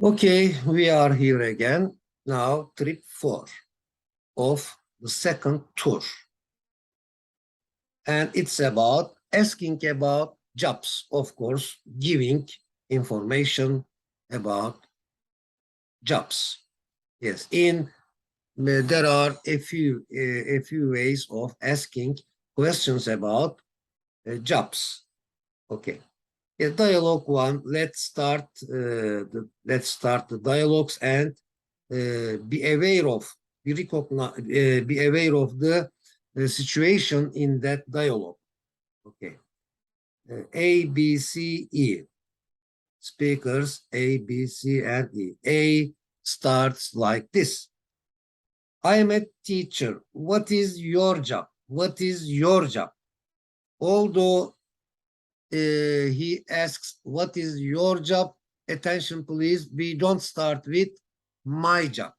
Okay, we are here again. Now, trip 4 of the second tour. And it's about asking about jobs, of course, giving information about jobs. Yes, there are a few ways of asking questions about jobs. Okay. Dialogue 1. Let's start the dialogues and be aware of the situation in that dialogue. Okay. A, B, C, E. Speakers A, B, C, and E. A starts like this. I am a teacher. What is your job? What is your job? Although he asks, what is your job? Attention, please. We don't start with my job,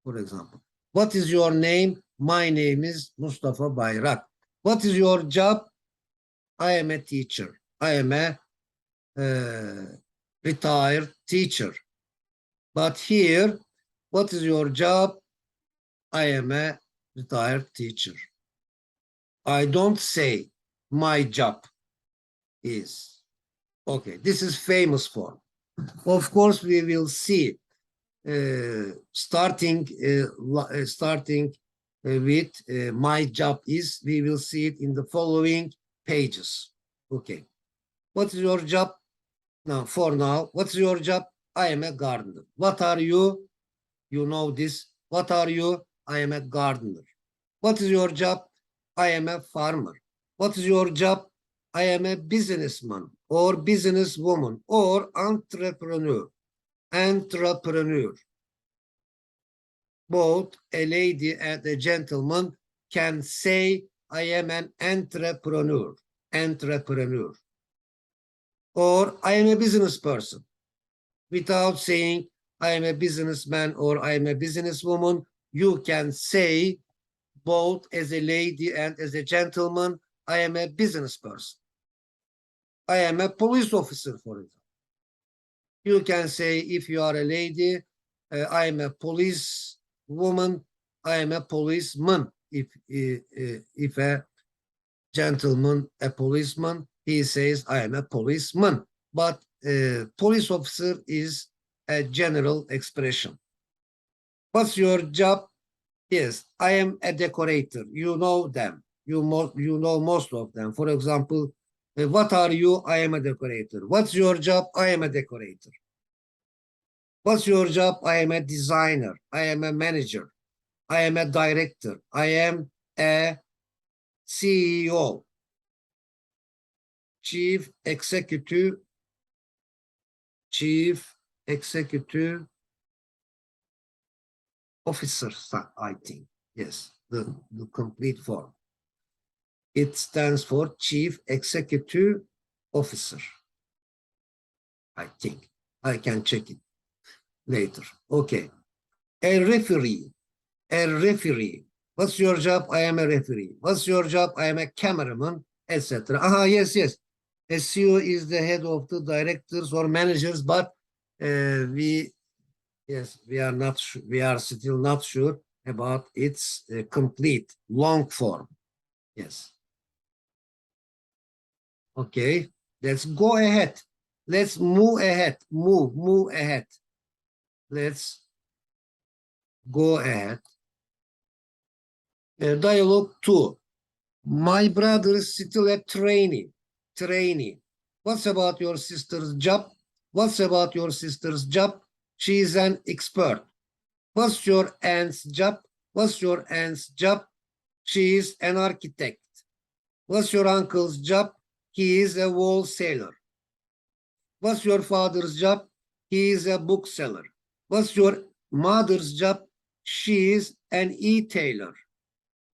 for example. What is your name? My name is Mustafa Bayrak. What is your job? I am a teacher. I am a retired teacher. But here, what is your job? I am a retired teacher. I don't say my job is. Okay, this is famous form. Of course, we will see starting with my job is. We will see it in the following pages. Okay. What is your job? Now, for now, what's your job? I am a gardener. What are you? You know this. What are you? I am a gardener. What is your job? I am a farmer. What is your job? I am a businessman or businesswoman or entrepreneur. Entrepreneur. Both a lady and a gentleman can say, I am an entrepreneur. Entrepreneur. Or I am a business person. Without saying, I am a businessman or I am a businesswoman, you can say, both as a lady and as a gentleman, I am a business person. I am a police officer, for example. You can say, if you are a lady, I am a police woman, I am a policeman. If a gentleman, a policeman, he says, I am a policeman. But police officer is a general expression. What's your job? Yes, I am a decorator. You know them. You know most of them. For example, what are you? I am a decorator. What's your job? I am a decorator. What's your job? I am a designer. I am a manager. I am a director. I am a CEO. Chief Executive Officer, I think. Yes, the complete form. It stands for Chief Executive Officer. I think. I can check it later. Okay. A referee. A referee. What's your job? I am a referee. What's your job? I am a cameraman, etc. Yes. A CEO is the head of the directors or managers, but we are not. We are still not sure about its complete long form. Yes. Okay. Let's go ahead. Let's move ahead. Move ahead. Let's go ahead. Dialogue 2. My brother is still a trainee. What's about your sister's job? What's about your sister's job? She is an expert. What's your aunt's job? What's your aunt's job? She is an architect. What's your uncle's job? He is a wholesaler. What's your father's job? He is a bookseller. What's your mother's job? She is an e-tailer,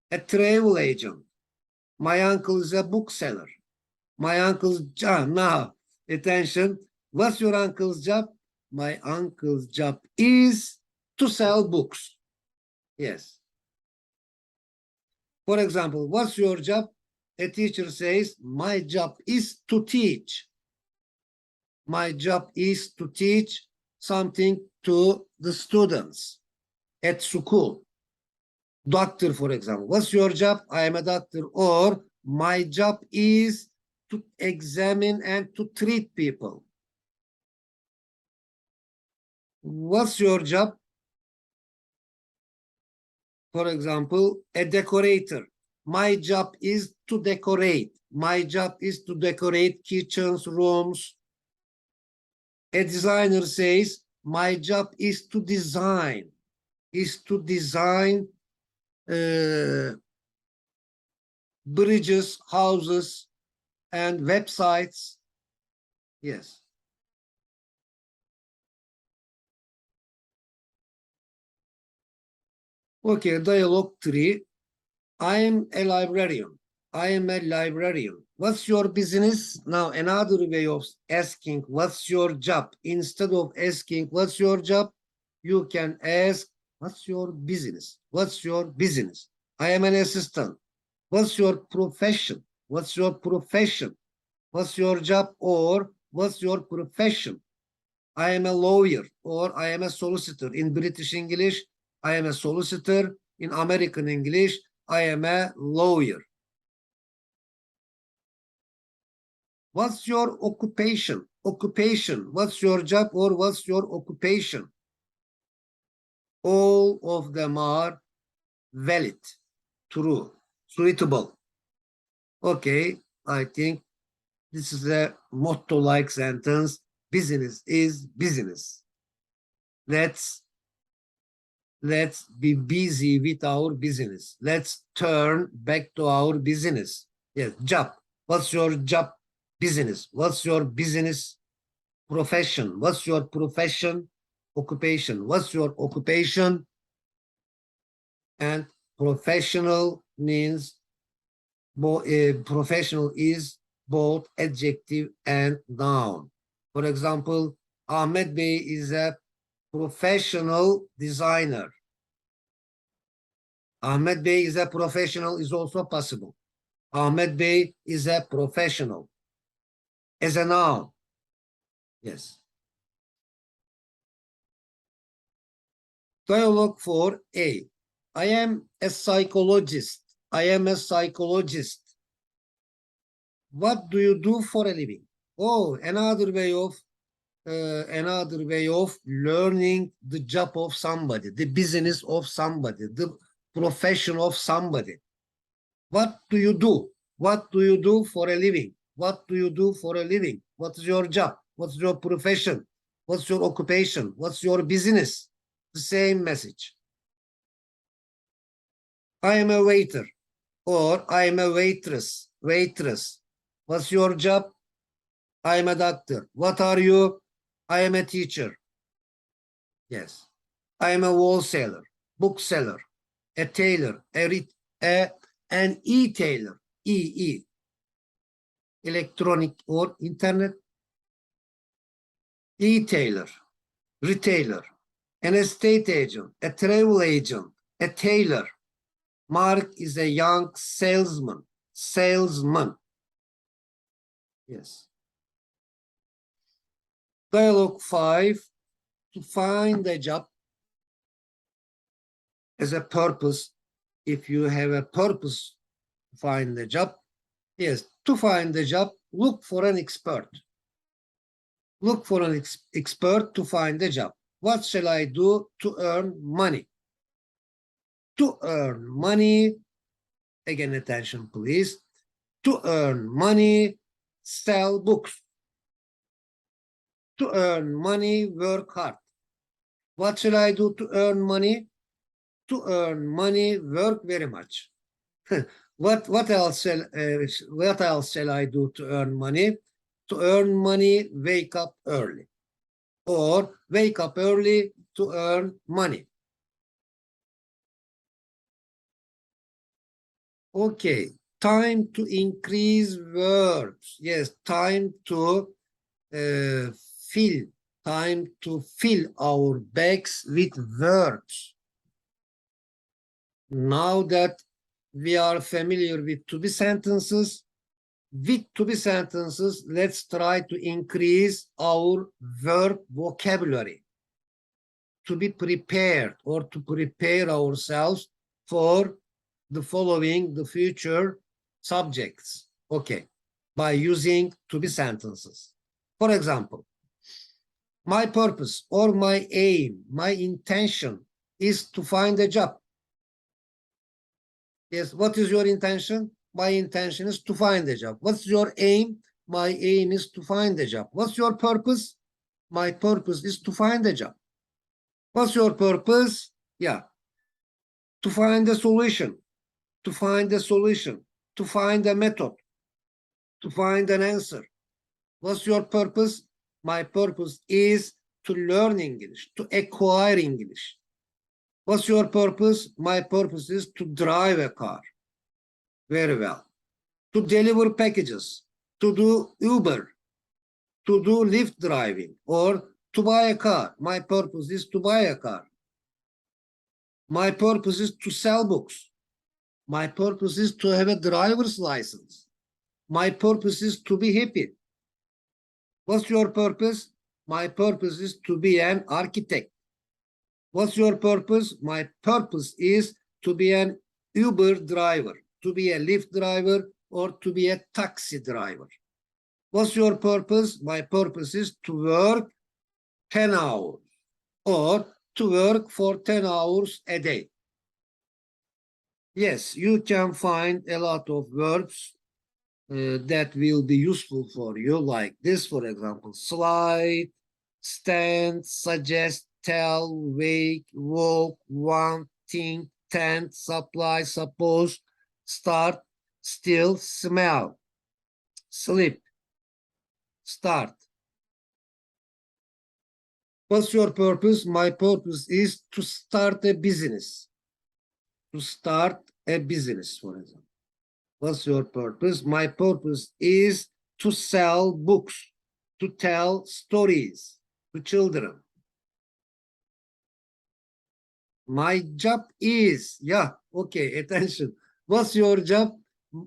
a travel agent. My uncle is a bookseller. My uncle's job. Now, attention. What's your uncle's job? My uncle's job is to sell books. Yes. For example, what's your job? A teacher says, my job is to teach. My job is to teach. something to the students at school. Doctor, for example. What's your job? I am a doctor. Or my job is to examine and to treat people. What's your job? For example, a decorator. My job is to decorate. My job is to decorate kitchens, rooms. A designer says, my job is to design. Bridges, houses, and websites. Yes. Okay, dialogue 3. I am a librarian. I am a librarian. What's your business? Now, another way of asking, what's your job? Instead of asking, what's your job? You can ask, what's your business? What's your business? I am an assistant. What's your profession? What's your profession? What's your job? Or what's your profession? I am a lawyer, or I am a solicitor. In British English, I am a solicitor. In American English, I am a lawyer. What's your occupation? Occupation. What's your job or what's your occupation? All of them are valid, true, suitable. Okay, I think this is a motto-like sentence. Business is business. Let's be busy with our business. Let's turn back to our business. Yes, job. What's your job? Business. What's your business? Profession. What's your profession? Occupation. What's your occupation? And professional means professional is both adjective and noun. For example, Ahmed Bey is a professional designer. Ahmed Bey is a professional is also possible. Ahmed Bey is a professional. As a noun. Yes. Dialogue 4A. I am a psychologist. I am a psychologist. What do you do for a living? Oh, another way of learning the job of somebody, the business of somebody, the profession of somebody. What do you do? What do you do for a living? What do you do for a living? What's your job? What's your profession? What's your occupation? What's your business? The same message. I am a waiter, or I am a waitress. Waitress. What's your job? I am a doctor. What are you? I am a teacher. Yes. I am a wholesaler, bookseller, a tailor, an e-tailer, electronic or internet, e-tailer, retailer, an estate agent, a travel agent, a tailor. Mark is a young salesman. Yes. Dialogue 5, to find a job as a purpose. If you have a purpose to find a job, yes, to find a job, look for an expert. Look for an expert to find a job. What shall I do to earn money? To earn money, again, attention, please. To earn money, sell books. To earn money, work hard. What shall I do to earn money? To earn money, work very much. What else shall I do to earn money? To earn money, wake up early. Or wake up early to earn money. Okay, time to increase verbs. Yes, time to fill our bags with verbs. Now that we are familiar with to-be sentences, let's try to increase our verb vocabulary. to be prepared or to prepare ourselves for the following, the future subjects. Okay, by using to be sentences. For example, my purpose or my aim, my intention is to find a job. Yes, what is your intention? My intention is to find a job. What's your aim? My aim is to find a job. What's your purpose? My purpose is to find a job. What's your purpose? Yeah, to find a solution, to find a solution, to find a method, to find an answer. What's your purpose? My purpose is to learn English, to acquire English. What's your purpose? My purpose is to drive a car. Very well. To deliver packages, to do Uber, to do Lyft driving, or to buy a car. My purpose is to buy a car. My purpose is to sell books. My purpose is to have a driver's license. My purpose is to be happy. What's your purpose? My purpose is to be an architect. What's your purpose? My purpose is to be an Uber driver, to be a Lyft driver, or to be a taxi driver. What's your purpose? My purpose is to work 10 hours or to work for 10 hours a day. Yes, you can find a lot of verbs that will be useful for you, like this, for example: slide, stand, suggest, tell, wake, walk, want, think, tend, supply, suppose, start, still, smell, sleep, start. What's your purpose? My purpose is to start a business. To start a business, for example. What's your purpose? My purpose is to sell books, to tell stories to children. My job is, yeah, okay, attention. What's your job?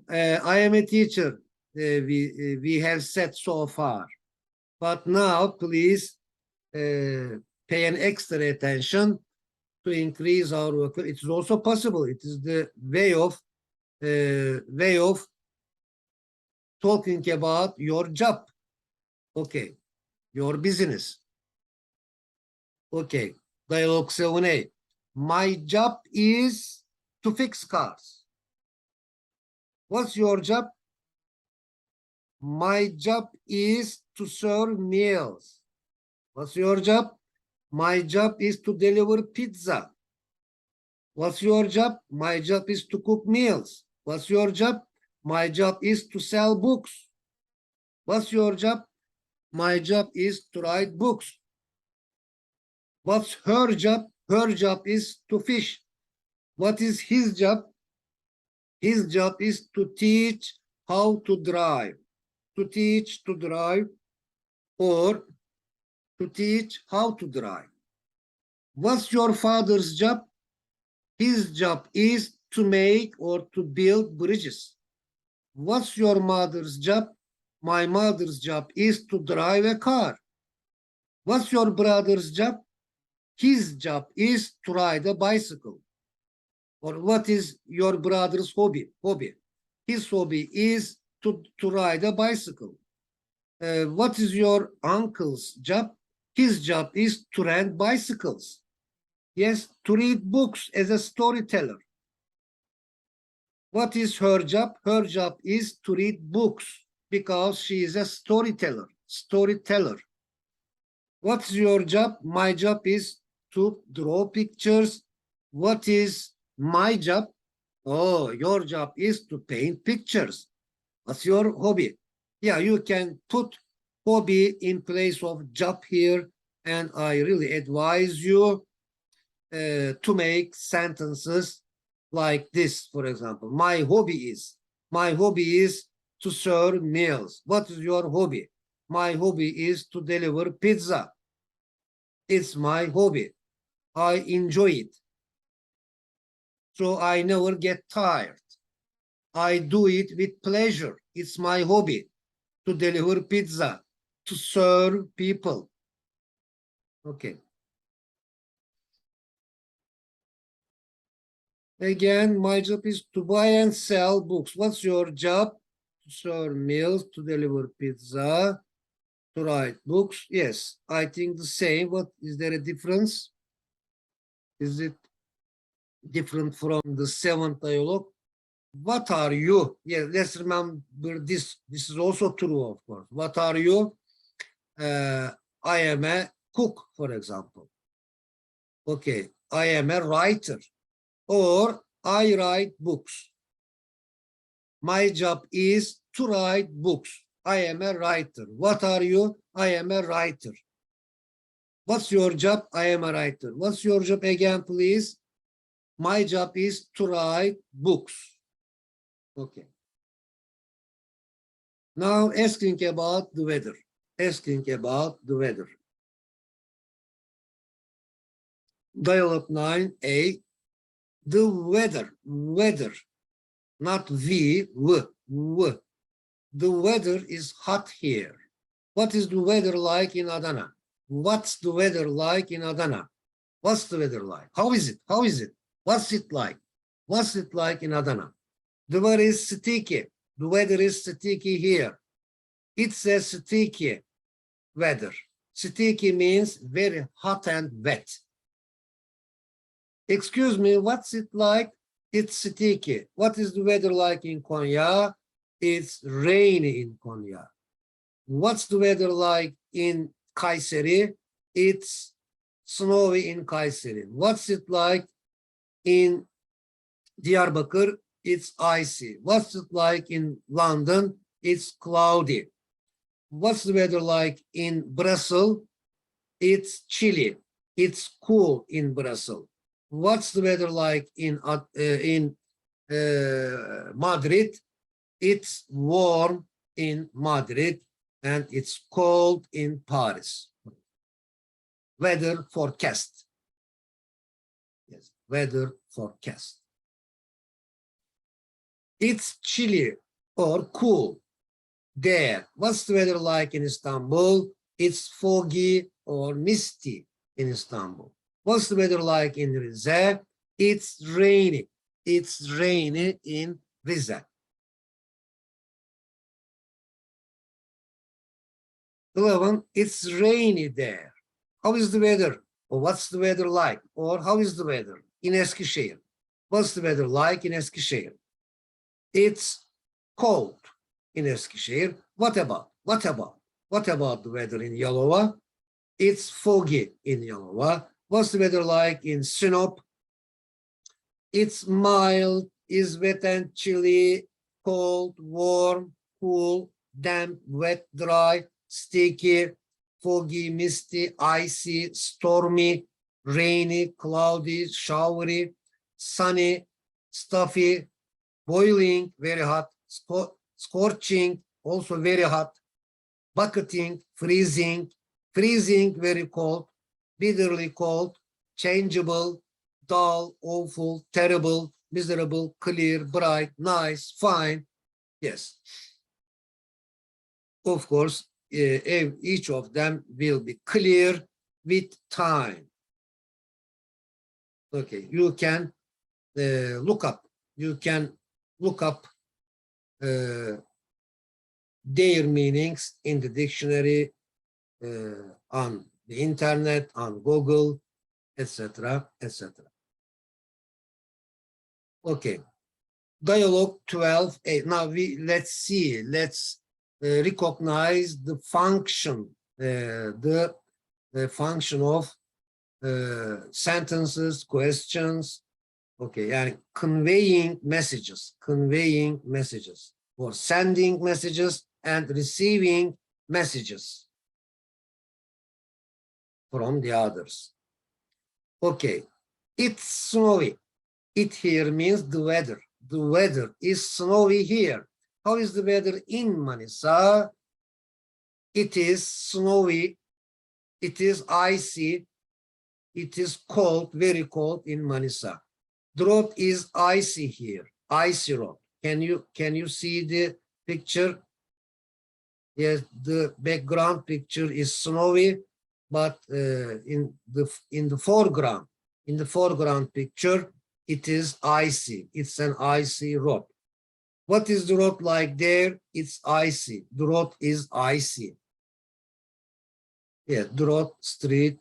I am a teacher, we have said so far. But now, please pay an extra attention to increase our work. It is also possible. It is the way of talking about your job. Okay, your business. Okay, dialogue 7A. My job is to fix cars. What's your job? My job is to serve meals. What's your job? My job is to deliver pizza. What's your job? My job is to cook meals. What's your job? My job is to sell books. What's your job? My job is to write books. What's her job? Her job is to fish. What is his job? His job is to teach how to drive. To teach to drive, or to teach how to drive. What's your father's job? His job is to make or to build bridges. What's your mother's job? My mother's job is to drive a car. What's your brother's job? His job is to ride a bicycle. Or what is your brother's hobby? His hobby is to ride a bicycle. What is your uncle's job? His job is to rent bicycles. Yes, to read books as a storyteller. What is her job? Her job is to read books because she is a storyteller. What's your job? My job is to draw pictures. What is my job? Oh, your job is to paint pictures. What's your hobby? Yeah, you can put hobby in place of job here, and I really advise you to make sentences like this, for example. My hobby is to serve meals. What is your hobby? My hobby is to deliver pizza. It's my hobby. I enjoy it. So I never get tired. I do it with pleasure. It's my hobby to deliver pizza, to serve people. Okay. Again, my job is to buy and sell books. What's your job? To serve meals, to deliver pizza, to write books. Yes, I think the same. What is there a difference? Is it different from the seventh dialogue? What are you? Yeah, let's remember this. This is also true, of course. What are you? I am a cook, for example. Okay, I am a writer, or I write books. My job is to write books. I am a writer. What are you? I am a writer. What's your job? I am a writer. What's your job again, please? My job is to write books. Okay. Now asking about the weather. Asking about the weather. Dialogue 9A. The weather, not w. The weather is hot here. What is the weather like in Adana? What's the weather like in Adana? What's the weather like? How is it? How is it? What's it like? What's it like in Adana? The weather is sticky. The weather is sticky here. It's a sticky weather. Sticky means very hot and wet. Excuse me, what's it like? It's sticky. What is the weather like in Konya? It's rainy in Konya. What's the weather like in Kayseri? It's snowy in Kayseri. What's it like in Diyarbakir? It's icy. What's it like in London? It's cloudy. What's the weather like in Brussels? It's chilly. It's cool in Brussels. What's the weather like in Madrid? It's warm in Madrid and it's cold in Paris. Weather forecast. Yes, weather forecast. It's chilly or cool there. What's the weather like in Istanbul? It's foggy or misty in Istanbul. What's the weather like in Rize? It's rainy. It's rainy in Rize. 11, it's rainy there. How is the weather? Or what's the weather like? Or how is the weather in Eskişehir? What's the weather like in Eskişehir? It's cold in Eskişehir. What about? What about? What about the weather in Yalova? It's foggy in Yalova. What's the weather like in Sinop? It's mild, is wet and chilly, cold, warm, cool, damp, wet, dry, sticky, foggy, misty, icy, stormy, rainy, cloudy, showery, sunny, stuffy, boiling, very hot, scorching, also very hot, bucketing, freezing, very cold, bitterly cold, changeable, dull, awful, terrible, miserable, clear, bright, nice, fine. Yes. Of course, each of them will be clear with time. Okay, you can look up. You can look up their meanings in the dictionary, on the internet, on Google, etc., etc. Okay, dialogue 12a. Now let's recognize the function, the function of sentences, questions. Okay, and conveying messages, or sending messages and receiving messages from the others. Okay, it's snowy. It here means the weather. The weather is snowy here. How is the weather in Manisa? It is snowy. It is icy. It is cold, very cold in Manisa. The road is icy here. Icy road. Can you see the picture? Yes, the background picture is snowy, but in the foreground picture, It is icy. It's an icy road. What is the road like there? It's icy. The road is icy. Yeah, the road, street,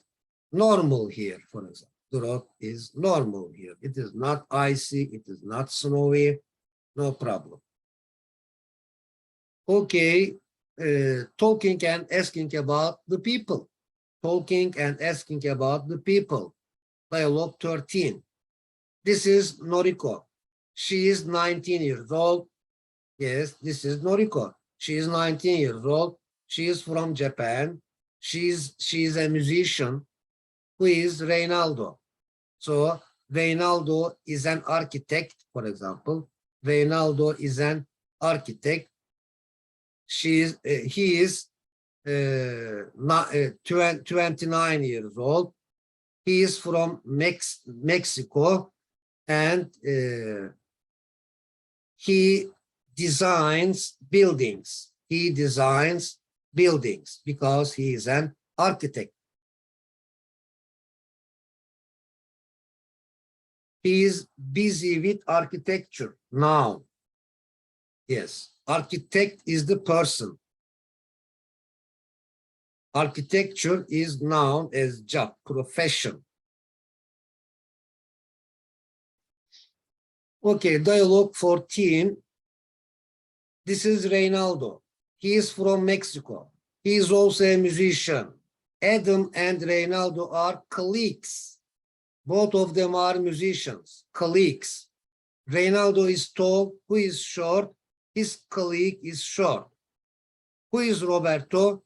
normal here, for example. The road is normal here. It is not icy. It is not snowy. No problem. Okay, talking and asking about the people. Talking and asking about the people. Dialogue 13. This is Noriko. She is 19 years old. Yes, this is Noriko. She is 19 years old. She is from Japan. She is a musician. Who is Reynaldo? So Reynaldo is an architect, for example. Reynaldo is an architect. He is 29 years old. He is from Mexico, and he designs buildings. He designs buildings because he is an architect. He is busy with architecture now. Yes, architect is the person. Architecture is known as job, profession. Okay, dialogue 14. This is Reynaldo. He is from Mexico. He is also a musician. Adam and Reynaldo are colleagues. Both of them are musicians, colleagues. Reynaldo is tall. Who is short? His colleague is short. Who is Roberto?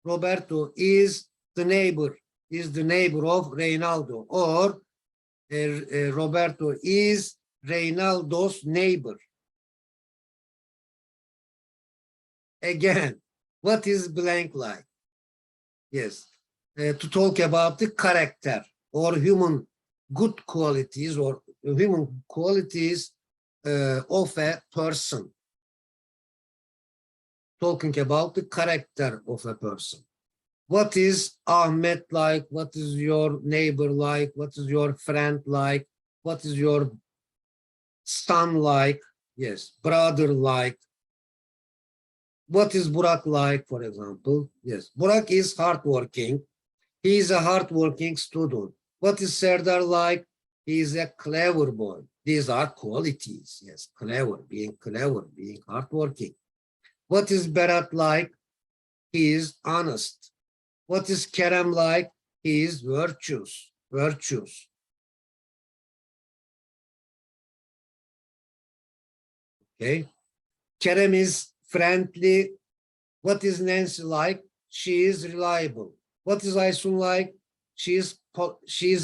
Roberto is the neighbor of Reynaldo, or Roberto is Reynaldo's neighbor. Again, what is blank like? Yes, to talk about the character or human good qualities or human qualities of a person. Talking about the character of a person. What is Ahmed like? What is your neighbor like? What is your friend like? What is your son like? Yes, brother like. What is Burak like, for example? Yes, Burak is hardworking. He is a hardworking student. What is Serdar like? He is a clever boy. These are qualities. Yes, clever, being hardworking. What is Berat like? He is honest. What is Kerem like? He is virtuous. Okay. Kerem is friendly. What is Nancy like? She is reliable. What is Aysun like? She is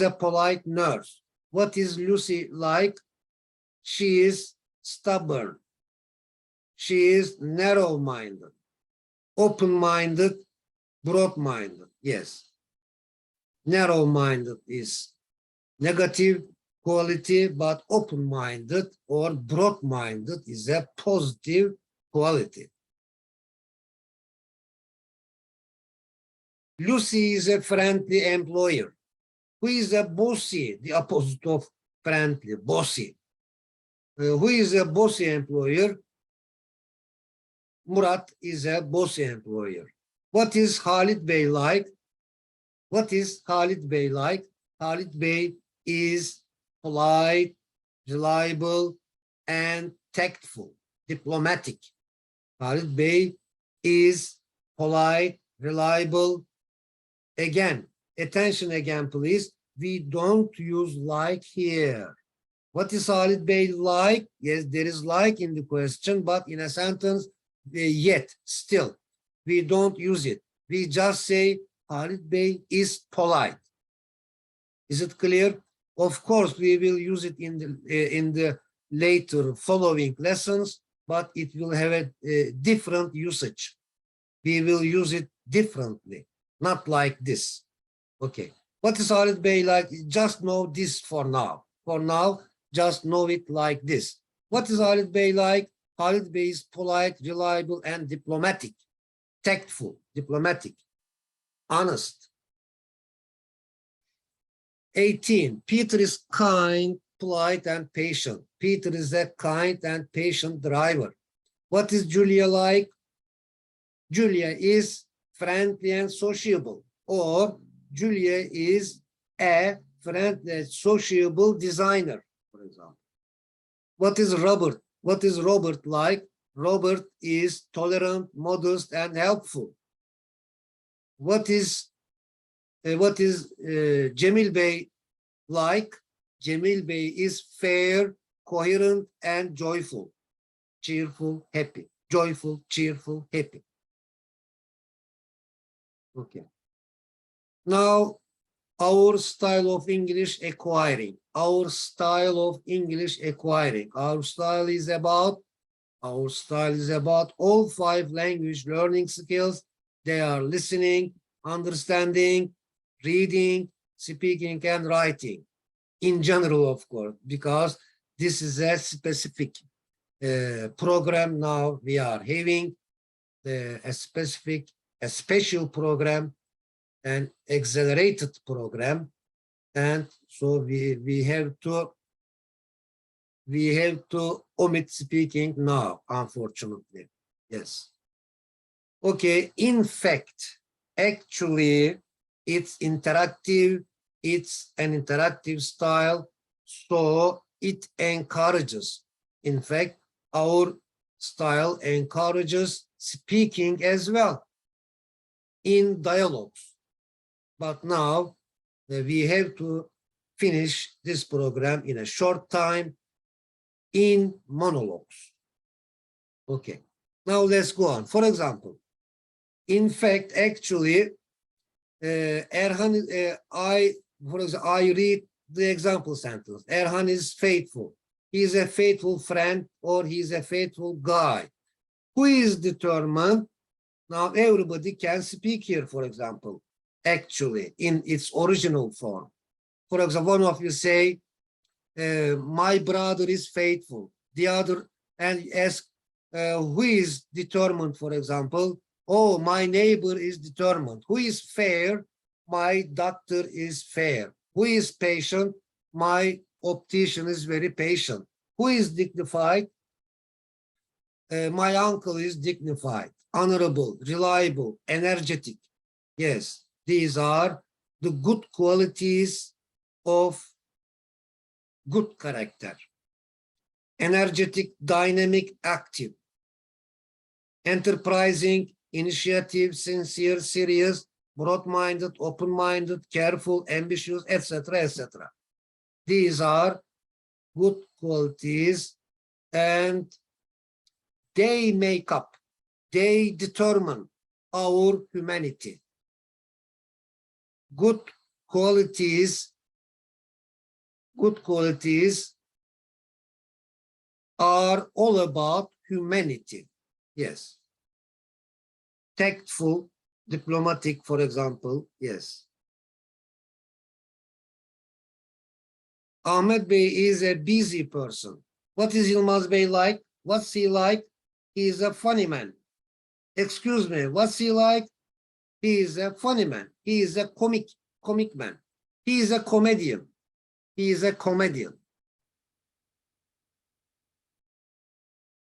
a polite nurse. What is Lucy like? She is stubborn. She is narrow-minded, open-minded, broad-minded. Yes. Narrow-minded is negative quality, but open-minded or broad-minded is a positive quality. Lucy is a friendly employer. Who is a bossy? The opposite of friendly, bossy. Who is a bossy employer? Murat is a bossy employer. What is Khalid Bey like? What is Khalid Bey like? Khalid Bey is polite, reliable, and tactful, diplomatic. Khalid Bey is polite, reliable. Again, attention again, please. We don't use like here. What is Khalid Bey like? Yes, there is like in the question, but in a sentence, yet, still, we don't use it. We just say Khalid Bey is polite. Is it clear? Of course, we will use it in the later following lessons, but it will have a different usage. We will use it differently, not like this. Okay. What is Khalid Bey like? Just know this for now. For now, just know it like this. What is Khalid Bey like? Khalid Bey is polite, reliable, and diplomatic. Tactful, diplomatic, honest. 18. Peter is kind, polite and patient. Peter is a kind and patient driver. What is Julia like? Julia is friendly and sociable, or Julia is a friendly and sociable designer, for example. What is Robert? What is Robert like? Robert is tolerant, modest, and helpful. What is Cemil Bey like? Cemil Bey is fair, coherent, and joyful. Cheerful, happy. Joyful, cheerful, happy. Okay. Now, our style of English acquiring. Our style of English acquiring. Our style is about all 5 language learning skills. They are listening, understanding, reading, speaking, and writing. In general, of course, because this is a specific program now we are having, a special program, an accelerated program, and so we have to omit speaking now, unfortunately. Yes. Okay, in fact, actually, it's interactive. It's an interactive style, so it encourages. In fact, our style encourages speaking as well in dialogues. But now we have to finish this program in a short time in monologues. Okay, now let's go on. For example, in fact, actually, Erhan, I read the example sentence. Erhan is faithful. He is a faithful friend, or he is a faithful guy. Who is determined? Now everybody can speak here, for example, actually, in its original form. For example, one of you say, my brother is faithful. The other, and ask, who is determined, for example? Oh, my neighbor is determined. Who is fair? My doctor is fair. Who is patient? My optician is very patient. Who is dignified? My uncle is dignified, honorable, reliable, energetic. Yes, these are the good qualities of good character. Energetic, dynamic, active. Enterprising, initiative, sincere, serious, broad-minded, open-minded, careful, ambitious, etc., etc. These are good qualities, and they make up, they determine our humanity. Good qualities are all about humanity. Yes. Tactful, diplomatic, for example. Yes. Ahmet Bey is a busy person. What is Yılmaz Bey like? What's he like? He is a funny man. Excuse me, what's he like? He is a funny man. He is a comic man. He is a comedian. He is a comedian.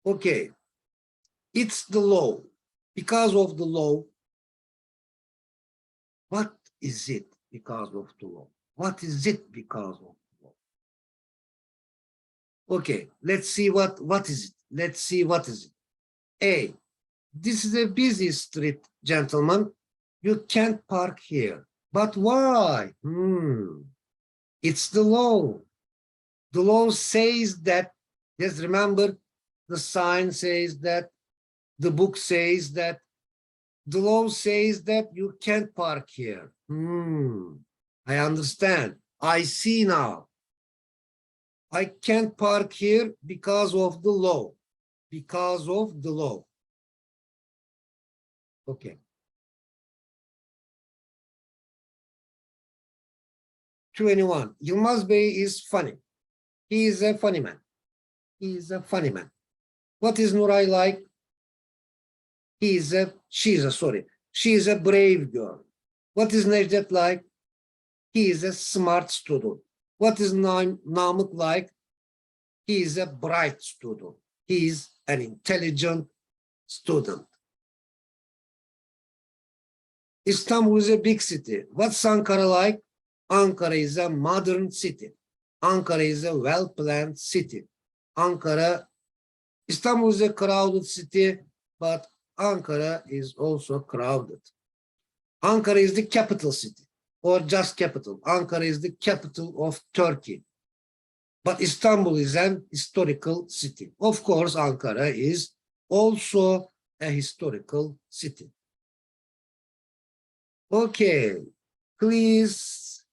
Okay. It's the law. Because of the law. What is it because of the law? What is it because of the law? Okay, let's see what is it. Let's see what is it. A, this is a busy street, gentlemen. You can't park here. But why? It's the law. The law says that, just remember, the sign says that, the book says that, the law says that you can't park here. I understand. I see now. I can't park here because of the law. Because of the law. Okay. 21. Yılmaz Bey is funny. He is a funny man. He is a funny man. What is Nuray like? She is a brave girl. What is Necdet like? He is a smart student. What is Namık like? He is a bright student. He is an intelligent student. Istanbul is a big city. What's Ankara like? Ankara is a modern city. Ankara is a well-planned city. Istanbul is a crowded city, but Ankara is also crowded. Ankara is the capital city, or just capital. Ankara is the capital of Turkey. But Istanbul is an historical city. Of course, Ankara is also a historical city. Okay, please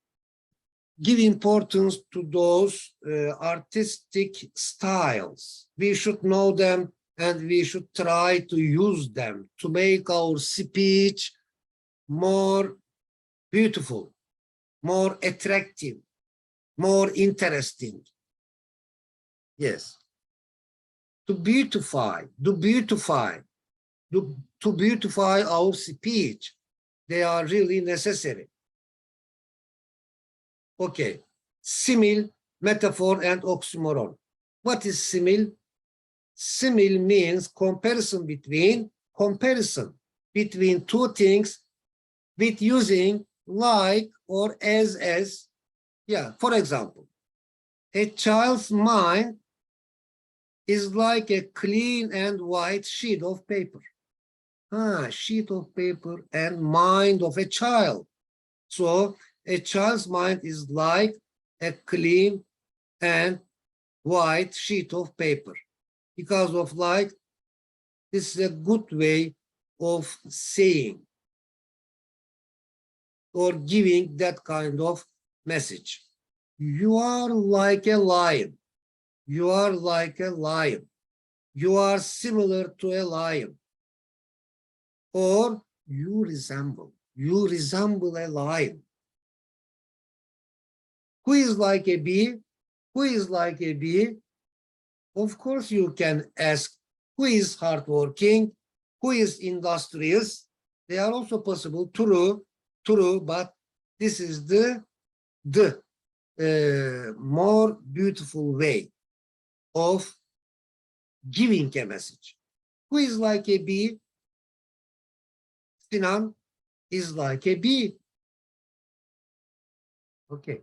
give importance to those artistic styles. We should know them and we should try to use them to make our speech more beautiful, more attractive, more interesting. Yes. To beautify our speech, they are really necessary. Okay. Simile, metaphor, and oxymoron. What is simile? Simile means comparison between two things with using like or as. Yeah, for example, a child's mind is like a clean and white sheet of paper. Sheet of paper and mind of a child. So a child's mind is like a clean and white sheet of paper. Because of like, this is a good way of saying or giving that kind of message. You are like a lion. You are like a lion. You are similar to a lion. Or you resemble a lion. Who is like a bee? Who is like a bee? Of course, you can ask who is hardworking, who is industrious. They are also possible, true, but this is the more beautiful way of giving a message. Who is like a bee? Sinan is like a bee. Okay.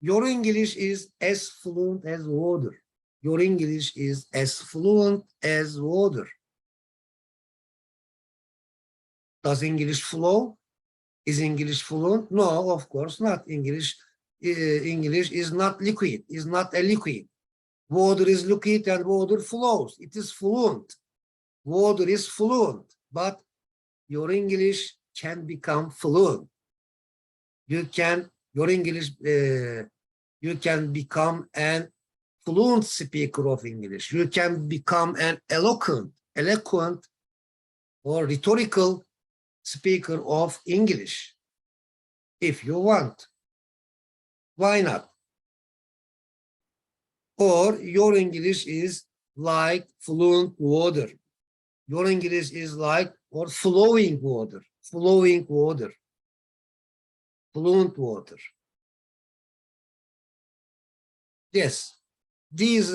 Your English is as fluent as water. Your English is as fluent as water. Does English flow? Is English fluent? No, of course not. English is not liquid, is not a liquid. Water is liquid and water flows. It is fluent. Water is fluent, but your English can become fluent. You can become an fluent speaker of English. You can become an eloquent or rhetorical speaker of English if you want. Why not? Or your English is like fluent water. Your English is like or flowing water, fluent water. Yes, this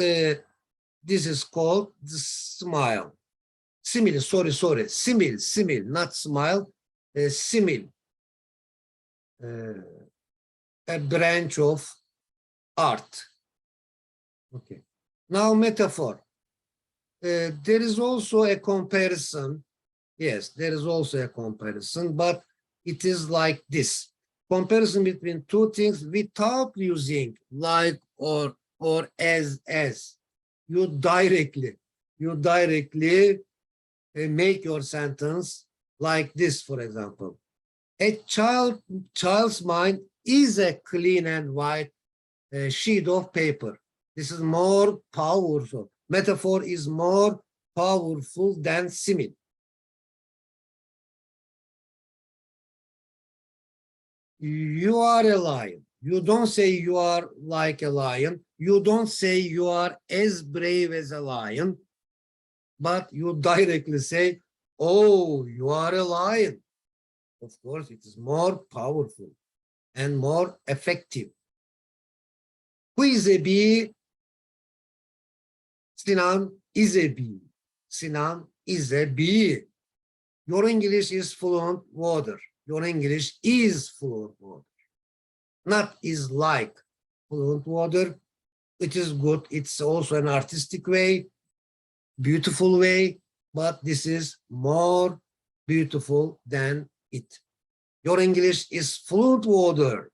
is called the SIMILE. Simile, sorry, simile, not smile, simile. A branch of art. Okay. Now metaphor. There is also a comparison. Yes, there is also a comparison, but it is like this. Comparison between two things without using like or as. You directly make your sentence like this, for example. A child's mind is a clean and white sheet of paper. This is more powerful. Metaphor is more powerful than simile. You are a lion. You don't say you are like a lion. You don't say you are as brave as a lion, but you directly say, oh, you are a lion. Of course, it is more powerful and more effective. Who is a bee? Sinan is a bee. Sinan is a bee. Your English is fluent water. Your English is fluent water. Not is like fluent water. It is good. It's also an artistic way, beautiful way, but this is more beautiful than it. Your English is fluent water.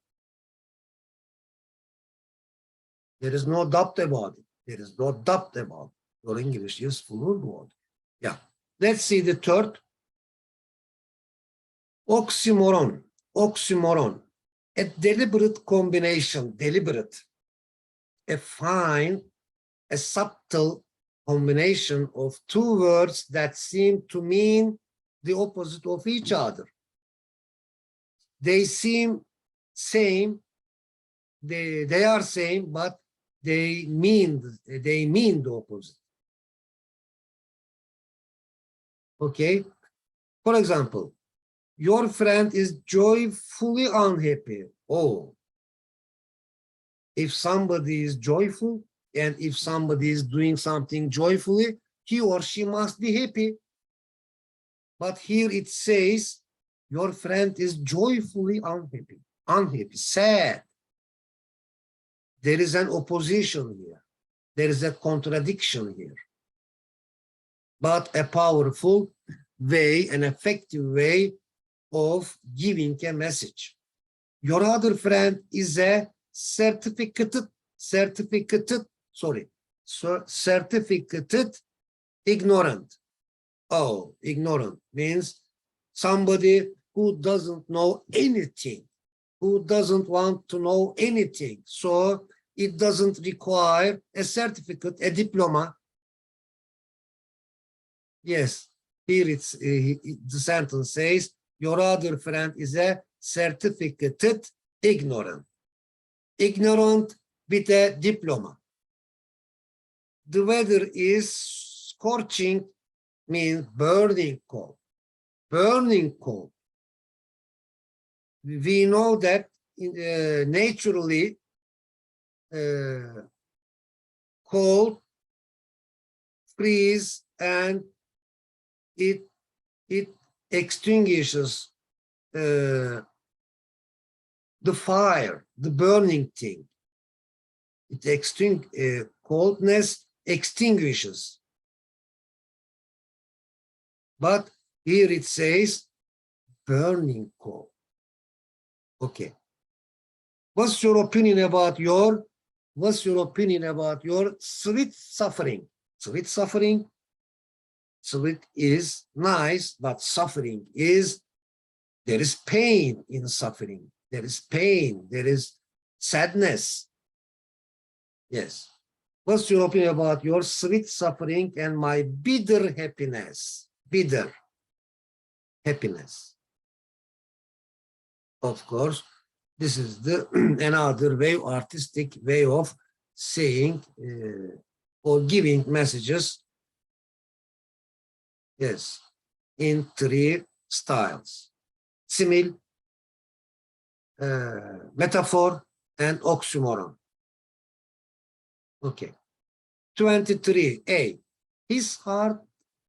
There is no doubt about it. There is no doubt about it. Your English is fluent water. Yeah. Let's see the third. Oxymoron. Oxymoron. A deliberate combination. Deliberate. A fine, a subtle combination of two words that seem to mean the opposite of each other. They seem same. They are same, but they mean the opposite. Okay. For example, your friend is joyfully unhappy. Oh, if somebody is joyful and if somebody is doing something joyfully, he or she must be happy. But here it says your friend is joyfully unhappy, sad. There is an opposition here. There is a contradiction here. But a powerful way, an effective way of giving a message. Your other friend is a certificated ignorant. Oh, ignorant means somebody who doesn't know anything, who doesn't want to know anything. So it doesn't require a certificate, a diploma. Yes, here it's the sentence says, your other friend is a certificated ignorant. Ignorant with a diploma. The weather is scorching, means burning cold. Burning cold. We know that naturally cold, freeze, and it extinguishes the fire, the burning thing. It coldness extinguishes. But here it says burning cold. Okay. What's your opinion about your sweet suffering? Sweet suffering. Sweet is nice, but suffering is, there is pain in suffering. There is pain. There is sadness. Yes. What's your opinion about your sweet suffering and my bitter happiness? Bitter happiness. Of course, this is the another way, artistic way of saying or giving messages. Yes, in three styles: simile, metaphor, and oxymoron. Okay. 23a. His heart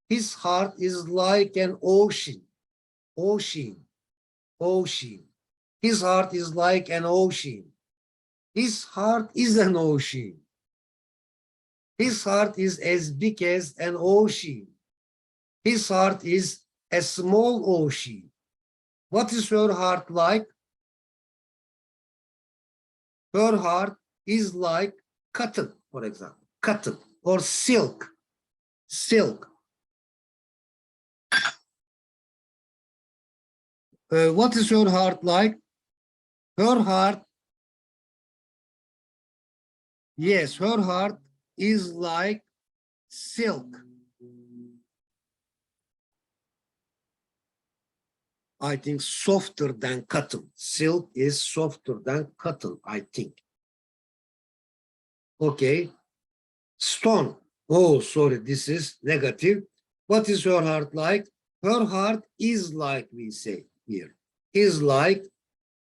is like an ocean. Ocean. His heart is like an ocean. His heart is an ocean. His heart is as big as an ocean. His heart is a small ocean. What is her heart like? Her heart is like cotton, for example, cotton or silk. Silk. What is her heart like? Her heart, yes, her heart is like silk. I think softer than cotton. Silk is softer than cotton, I think. Okay. Stone. Oh, sorry, this is negative. What is her heart like? Her heart is like, we say here, is like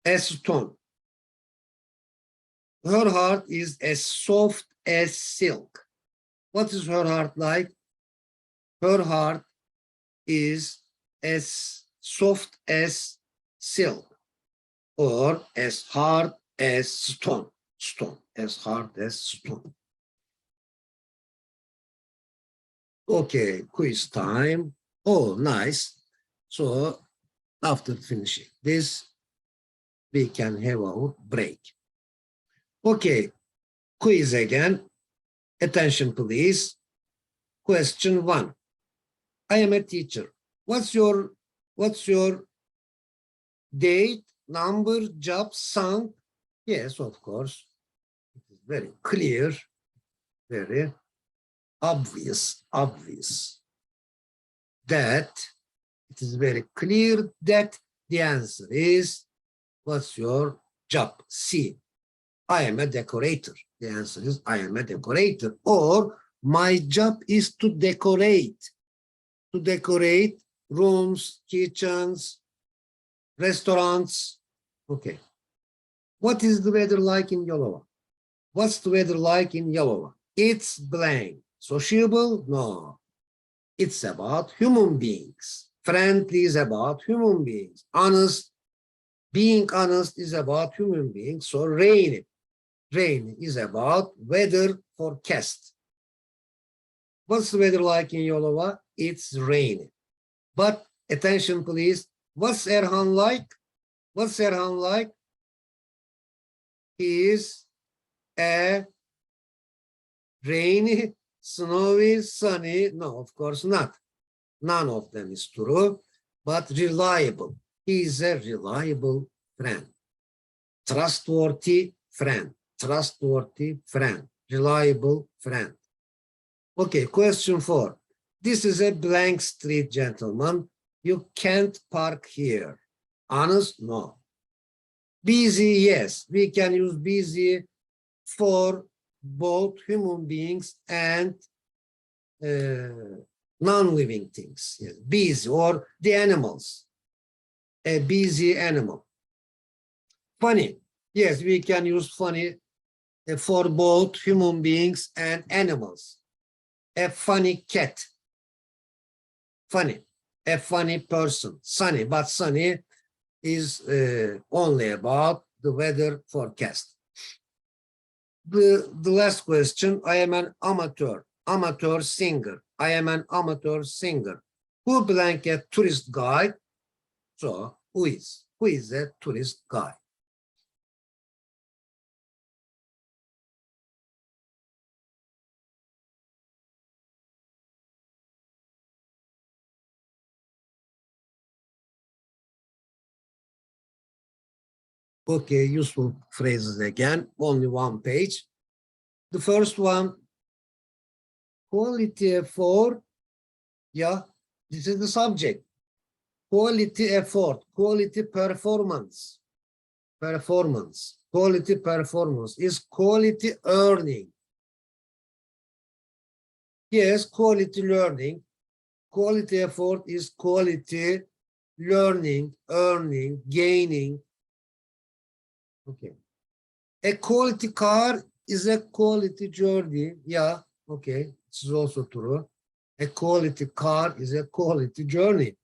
a stone. Her heart is as soft as silk. What is her heart like? Her heart is as soft as silk, or as hard as stone. As hard as stone. Okay, quiz time. Oh, nice. So after finishing this, we can have our break. Okay, quiz again. Attention, please. Question 1. I am a teacher. What's your date, number, job, song? Yes, of course. It is very clear, very obvious that it is very clear that the answer is, what's your job? C. I am a decorator. The answer is, I am a decorator. Or my job is to decorate rooms, kitchens, restaurants. Okay. What is the weather like in Yalova? What's the weather like in Yalova? It's blank. Sociable? No. It's about human beings. Friendly is about human beings. Honest, being honest is about human beings. So rainy. Rain is about weather forecast. What's the weather like in Yalova? It's rainy. But attention, please. What's Erhan like? What's Erhan like? He is a rainy, snowy, sunny. No, of course not. None of them is true, but reliable. He is a reliable friend. Trustworthy friend. Trustworthy friend. Reliable friend. Okay, question 4. This is a blank street, gentlemen. You can't park here. Honest? No. Busy? Yes. We can use busy for both human beings and non-living things. Yes. Busy, or the animals. A busy animal. Funny. Yes, we can use funny for both human beings and animals. A funny cat. Funny. A funny person. Sunny, but sunny is only about the weather forecast. The last question, I am an amateur singer. I am an amateur singer. Who blank a tourist guide? So, who is a tourist guide? Okay, useful phrases again, only one page. The first one, quality effort. Yeah, this is the subject. Quality effort, quality performance. Quality performance is quality earning. Yes, quality learning. Quality effort is quality learning, earning, gaining. Okay. A quality car is a quality journey. Yeah, okay. This is also true. A quality car is a quality journey.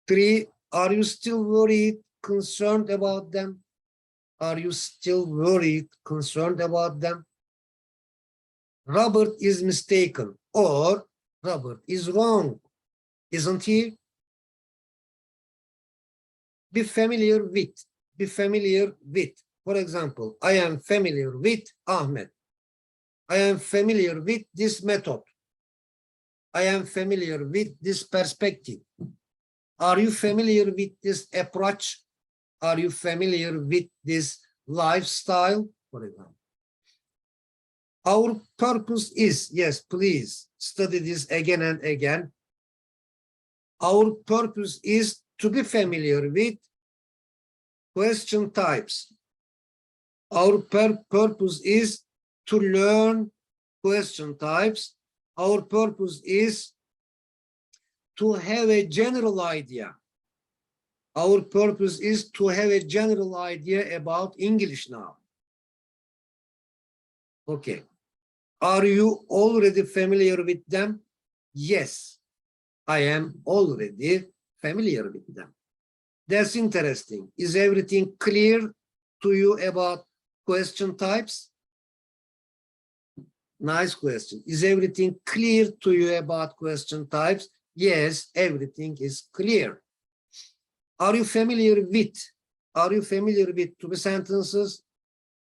3, are you still worried, concerned about them? Are you still worried, concerned about them? Robert is mistaken, or Robert is wrong, isn't he? Be familiar with. Be familiar with. For example, I am familiar with Ahmed. I am familiar with this method. I am familiar with this perspective. Are you familiar with this approach? Are you familiar with this lifestyle? For example. Our purpose is, yes, please study this again and again. Our purpose is to be familiar with question types. Our purpose is to learn question types. Our purpose is to have a general idea. Our purpose is to have a general idea about English now. Okay. Are you already familiar with them? Yes, I am already familiar with them. That's interesting. Is everything clear to you about question types? Nice question. Is everything clear to you about question types? Yes, everything is clear. Are you familiar with? Are you familiar with to be sentences?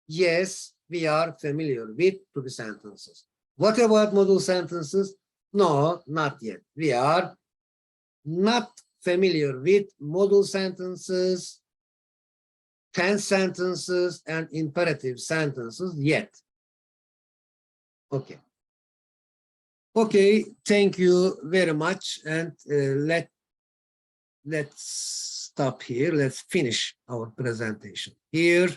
Yes, we are familiar with to be sentences. What about modal sentences? No, not yet. We are not familiar with modal sentences, tense sentences, and imperative sentences yet. Okay. Okay, thank you very much. And let's stop here. Let's finish our presentation here.